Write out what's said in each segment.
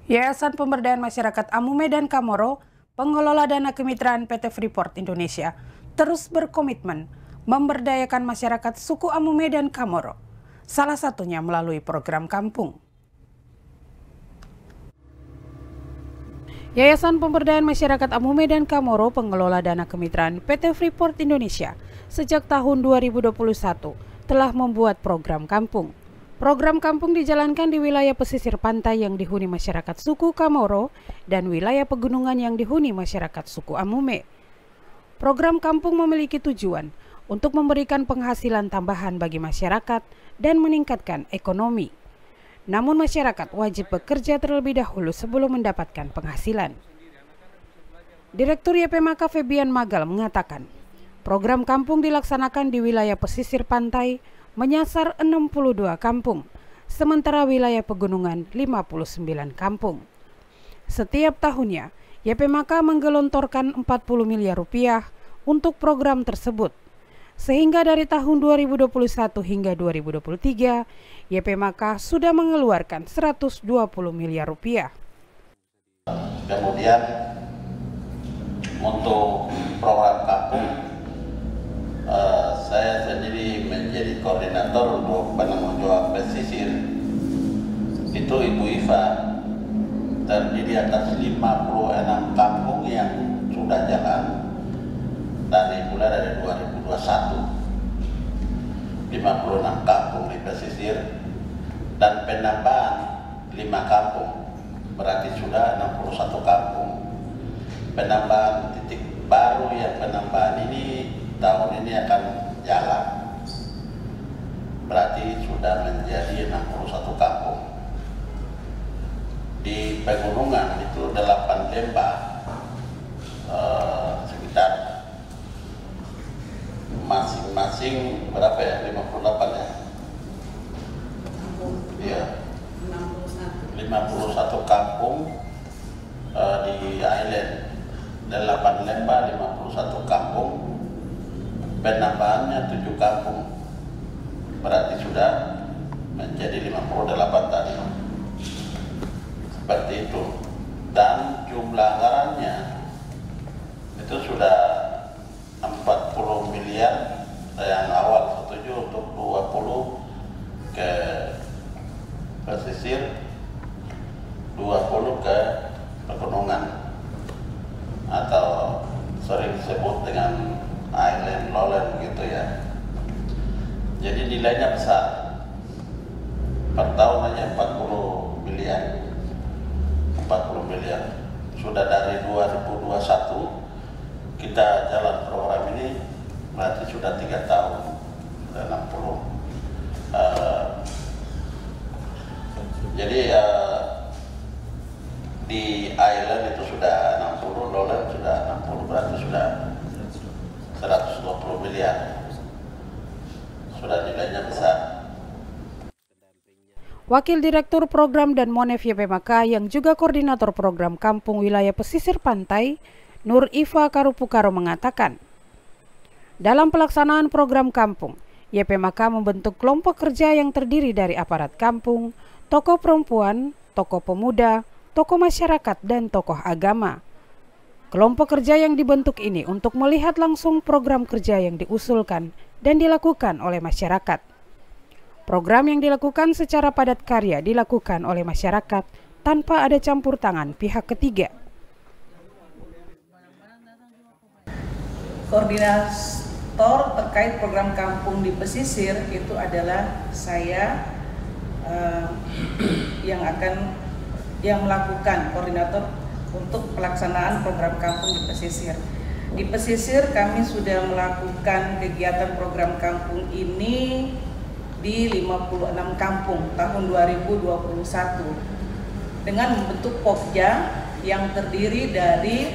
Yayasan Pemberdayaan Masyarakat Amu Medan Kamoro, pengelola dana kemitraan PT Freeport Indonesia, terus berkomitmen memberdayakan masyarakat suku Amu Medan Kamoro, salah satunya melalui program kampung. Yayasan Pemberdayaan Masyarakat Amu Medan Kamoro, pengelola dana kemitraan PT Freeport Indonesia, sejak tahun 2021 telah membuat program kampung. Program kampung dijalankan di wilayah pesisir pantai yang dihuni masyarakat suku Kamoro dan wilayah pegunungan yang dihuni masyarakat suku Amume. Program kampung memiliki tujuan untuk memberikan penghasilan tambahan bagi masyarakat dan meningkatkan ekonomi. Namun masyarakat wajib bekerja terlebih dahulu sebelum mendapatkan penghasilan. Direktur YPMK Febian Magal mengatakan, program kampung dilaksanakan di wilayah pesisir pantai menyasar 62 kampung, sementara wilayah pegunungan 59 kampung. Setiap tahunnya, YPMK menggelontorkan 40 miliar rupiah untuk program tersebut. Sehingga dari tahun 2021 hingga 2023, YPMK sudah mengeluarkan 120 miliar rupiah. Kemudian untuk program kampung, saya sendiri menjadi koordinator untuk penanggung jawab pesisir. Itu Ibu Iva, terdiri atas 56 kampung yang sudah jalan dari mulai dari 2021. 56 kampung di pesisir dan penambahan 5 kampung, berarti sudah 61 kampung. Penambahan titik baru yang penambahan ini tahun ini akan jalan, berarti sudah menjadi 61 kampung. Di pegunungan itu 8 lembah, sekitar masing-masing berapa ya, 58 ya? Iya, 51 kampung di island, 8 lembah, 51 kampung. Penambahannya 7 kampung, berarti sudah menjadi 58 tadi. Seperti itu. Dan jumlah anggarannya itu sudah 40 miliar, yang awal setuju untuk 20 ke pesisir, 20 ke pegunungan, atau sering disebut dengan island lowland gitu ya. Jadi nilainya besar, per tahun hanya 40 miliar. 40 miliar. Sudah dari 2021 kita jalan program ini, berarti sudah 3 tahun, sudah 60. Jadi di island itu sudah 60, lowland sudah 60, berarti sudah 120 miliar. Sudah nilainya besar. Wakil Direktur Program dan Monef YPMK yang juga koordinator program kampung wilayah pesisir pantai, Nur Iva Karupukaro mengatakan, dalam pelaksanaan program kampung, YPMK membentuk kelompok kerja yang terdiri dari aparat kampung, tokoh perempuan, tokoh pemuda, tokoh masyarakat, dan tokoh agama. Kelompok kerja yang dibentuk ini untuk melihat langsung program kerja yang diusulkan dan dilakukan oleh masyarakat. Program yang dilakukan secara padat karya dilakukan oleh masyarakat tanpa ada campur tangan pihak ketiga. Koordinator terkait program kampung di pesisir itu adalah saya yang melakukan koordinator untuk pelaksanaan program kampung di pesisir. Di pesisir kami sudah melakukan kegiatan program kampung ini di 56 kampung tahun 2021 dengan membentuk Pokja yang terdiri dari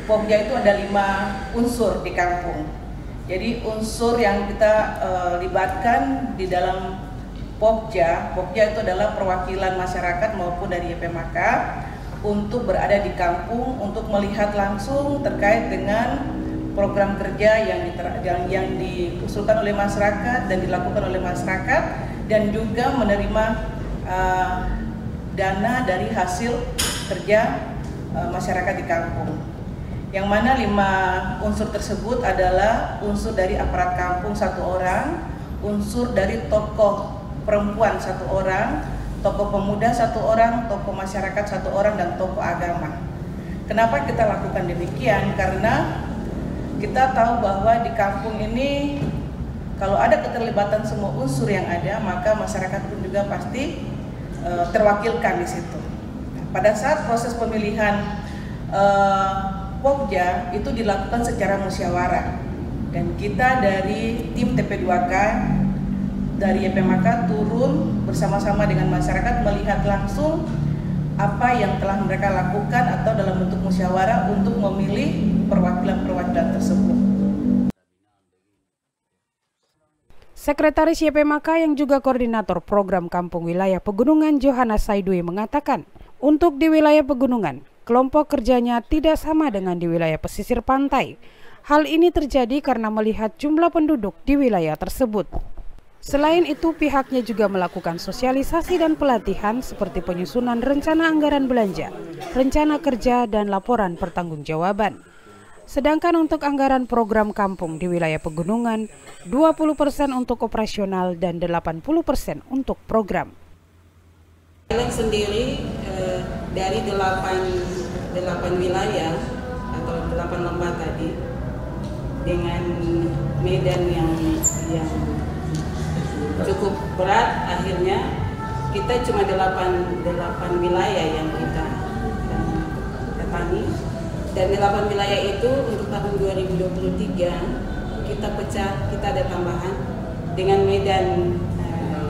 Pokja itu ada 5 unsur di kampung. Jadi unsur yang kita libatkan di dalam Pokja itu adalah perwakilan masyarakat maupun dari YPMK untuk berada di kampung untuk melihat langsung terkait dengan program kerja yang diusulkan oleh masyarakat dan dilakukan oleh masyarakat, dan juga menerima dana dari hasil kerja masyarakat di kampung. Yang mana 5 unsur tersebut adalah unsur dari aparat kampung 1 orang, unsur dari tokoh perempuan 1 orang, tokoh pemuda 1 orang, tokoh masyarakat 1 orang, dan tokoh agama. Kenapa kita lakukan demikian? Karena kita tahu bahwa di kampung ini kalau ada keterlibatan semua unsur yang ada, maka masyarakat pun juga pasti terwakilkan di situ. Pada saat proses pemilihan Pokja itu dilakukan secara musyawarah, dan kita dari tim TP2K dari YPMK turun bersama-sama dengan masyarakat melihat langsung apa yang telah mereka lakukan atau dalam bentuk musyawarah untuk memilih perwakilan-perwakilan tersebut. Sekretaris YPMK yang juga koordinator program Kampung Wilayah Pegunungan Johanna Saidui mengatakan, untuk di wilayah pegunungan, kelompok kerjanya tidak sama dengan di wilayah pesisir pantai. Hal ini terjadi karena melihat jumlah penduduk di wilayah tersebut. Selain itu, pihaknya juga melakukan sosialisasi dan pelatihan seperti penyusunan rencana anggaran belanja, rencana kerja, dan laporan pertanggungjawaban. Sedangkan untuk anggaran program kampung di wilayah pegunungan, 20% untuk operasional dan 80% untuk program. Highland sendiri dari 8 wilayah atau 8 lembah tadi dengan medan yang cukup berat, akhirnya kita cuma 8 wilayah yang kita datangi, dan 8 wilayah itu untuk tahun 2023 kita pecah, kita ada tambahan dengan medan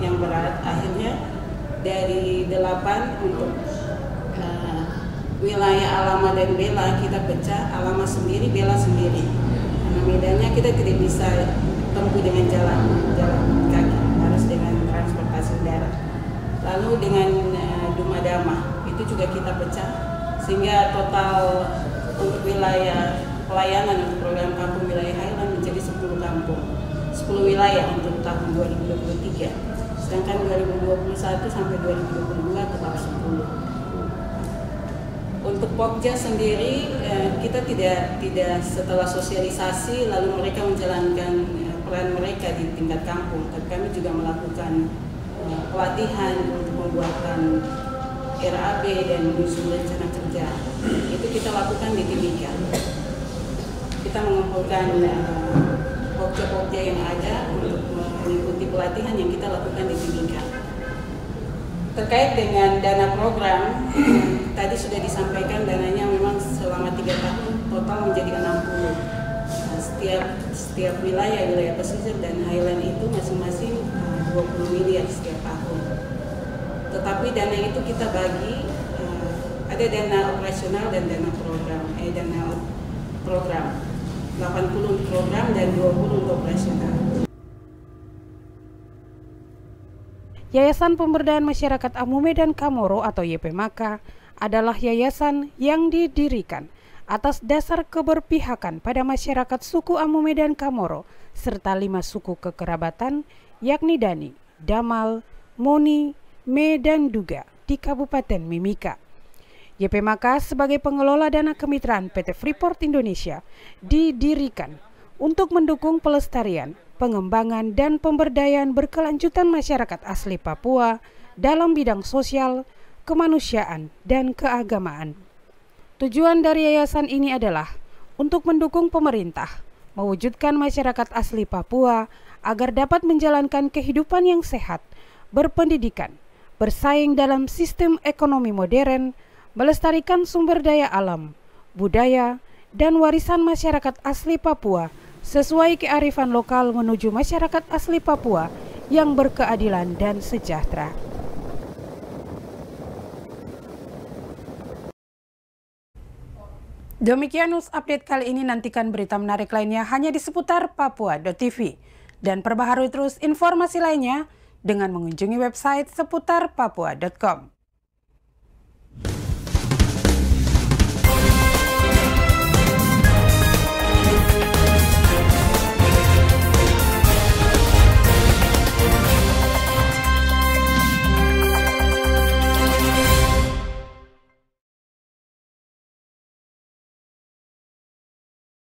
yang berat. Akhirnya dari 8 untuk wilayah Alama dan Bela kita pecah, Alama sendiri, Bela sendiri, karena medannya kita tidak bisa tempuh dengan jalan kaki, harus dengan transportasi darat. Lalu dengan Dumadama itu juga kita pecah, sehingga total untuk wilayah pelayanan untuk program kampung wilayah Highland menjadi 10 kampung, 10 wilayah untuk tahun 2023, sedangkan 2021 sampai 2022 total 10. Untuk Pokja sendiri kita tidak setelah sosialisasi lalu mereka menjalankan peran mereka di tingkat kampung, tapi kami juga melakukan pelatihan untuk membuatkan RAB dan menyusun rencana kerja. Itu kita lakukan di Timika. Kita mengumpulkan Pokja-Pokja yang ada untuk mengikuti pelatihan yang kita lakukan di Timika. Terkait dengan dana program, tadi sudah disampaikan dananya memang selama 3 tahun total menjadi 60. Setiap wilayah pesisir dan Highland itu masing-masing 20 miliar setiap tahun. Tetapi dana itu kita bagi, ada dana operasional dan dana program. Dana program 80 untuk program dan 20 untuk operasional. Yayasan Pemberdayaan Masyarakat Amume dan Kamoro atau YPMK adalah yayasan yang didirikan atas dasar keberpihakan pada masyarakat suku Amume dan Kamoro serta 5 suku kekerabatan yakni Dani, Damal, Moni, Me, dan Duga di Kabupaten Mimika. YPMK sebagai pengelola dana kemitraan PT Freeport Indonesia didirikan untuk mendukung pelestarian, pengembangan, dan pemberdayaan berkelanjutan masyarakat asli Papua dalam bidang sosial, kemanusiaan, dan keagamaan. Tujuan dari yayasan ini adalah untuk mendukung pemerintah, mewujudkan masyarakat asli Papua agar dapat menjalankan kehidupan yang sehat, berpendidikan, bersaing dalam sistem ekonomi modern, melestarikan sumber daya alam, budaya, dan warisan masyarakat asli Papua sesuai kearifan lokal menuju masyarakat asli Papua yang berkeadilan dan sejahtera. Demikian news update kali ini, nantikan berita menarik lainnya hanya di seputar Papua.tv. Dan perbaharui terus informasi lainnya dengan mengunjungi website seputarpapua.com.